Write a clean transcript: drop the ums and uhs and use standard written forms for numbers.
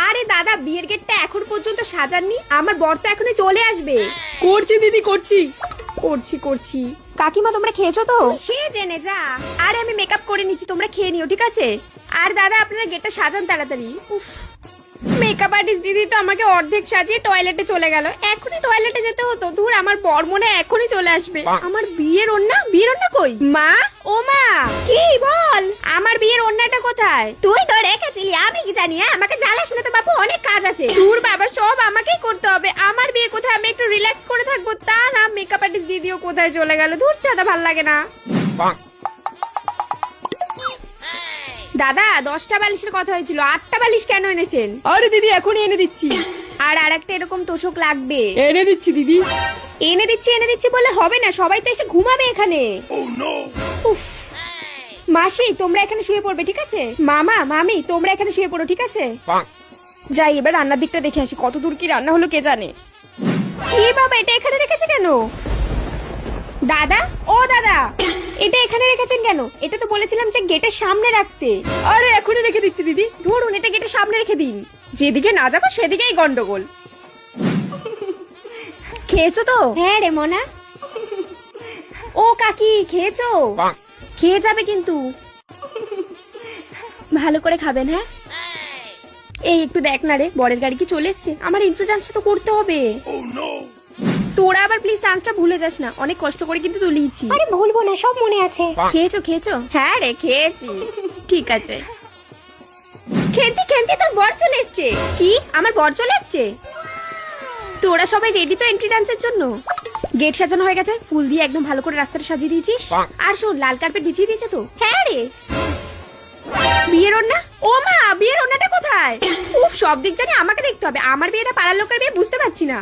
আরে দাদা, বিয়ের গেটটা এখন পর্যন্ত সাজাননি? আমার বর তো এখনই চলে আসবে। করছি দিদি, করছি। করছি। কাকিমা তোমরা খেয়েছো তো? সে জেনে যা। আরে আমি মেকআপ করে নিচ্ছি, তোমরা খেয়ে নিও, ঠিক আছে? আর দাদা আপনারা গেটটা সাজান তাড়াতাড়ি। উফ, মেকআপ আর্টিস্ট দিদি তো আমাকে অর্ধেক সাজিয়ে টয়লেটে চলে গেল। এখনই টয়লেটে যেতে হতো। ধুর, আমার বর মনে হয় এখনই চলে আসবে। আমার বিয়ের ওড়না কই? মা, ও মা, কি বল? আমার বিয়ের ওড়নাটা কোথায়? তুই তো রেখেছিলি, আমি কি জানি? আমাকে জ্বালাস না তো বাপু, অনেক কাজ আছে। দূর বাবা, সব আমাকেই করতে হবে। আমার বিয়ে কোথায়? আমি একটু রিল্যাক্স করে থাকবো, তা না মেকআপ আর্টিস্ট দিদিও কোথায় চলে গেল। ধুর চাঁদা, ভাল লাগে না। দাদা 10টা বালিশের কথা হয়েছিল, 8টা বালিশ কেন এনেছেন? আরে দিদি এখনই এনে দিচ্ছি। আর আরেকটা এরকম তোষক লাগবে। এনে দিচ্ছি দিদি। এনে দিচ্ছি বলে হবে না, সবাই তো এসে ঘুমাবে এখানে। উফ। মাসি তোমরা এখানে শুয়ে পড়বে, ঠিক আছে? মামা, মামি তোমরা এখানে শুয়ে পড়ো, ঠিক আছে? যাই এবার রান্নার দিকটা দেখে আসি, কত দূর কি রান্না হলো কে জানে। কি বাবা, এটা এখানে রেখেছে কেন? দাদা, ও দাদা, এটা এখানে রেখেছেন কেন? এটা তো বলেছিলাম যে গেটের সামনে রাখতে। আরে এখনই রেখে দিচ্ছি দিদি। ধরুন, এটা গেটের সামনে রেখে দিন। যেদিকে না যাবো সেদিকেই গন্ডগোল। খেয়েছো তো? হ্যাঁ রে মোনা। ও কাকি, খেয়েছো? খেয়ে যাবে কিন্তু। ভালো করে খাবেন, হ্যাঁ? এই একটু দেখ না রে, বরের গাড়ি কি চলে এসছে? আমার ইন্ট্রো ডান্সটা তো করতে হবে। তোরা আবার প্লিজ ডান্সটা ভুলে যাস না, অনেক কষ্ট করে কিন্তু তুলিয়েছি। আরে ভুলবো না, সব মনে আছে। খেয়েছো? হ্যাঁ রে, খেয়েছি। ঠিক আছে। খেন্তি তোর বর চলে এসছে। কি? আমার বর চলে এসছে? তোরা সবাই রেডি তো এন্ট্রি ডান্সের জন্য? গেট সাজানো হয়ে গেছে, ফুল দিয়ে একদম ভালো করে রাস্তাটা সাজিয়ে দিয়েছিস? আর শোন, লাল কার্পেট বিছিয়ে দিয়েছে তো? হ্যাঁ রে। বিয়ের ওড়না? ও মা, বিয়ের ওড়নাটা কোথায়? উফ, সব দিক জানি আমাকে দেখতে হবে। আমার বিয়েটা পাড়ার লোকের বিয়ে, বুঝতে পারছি না।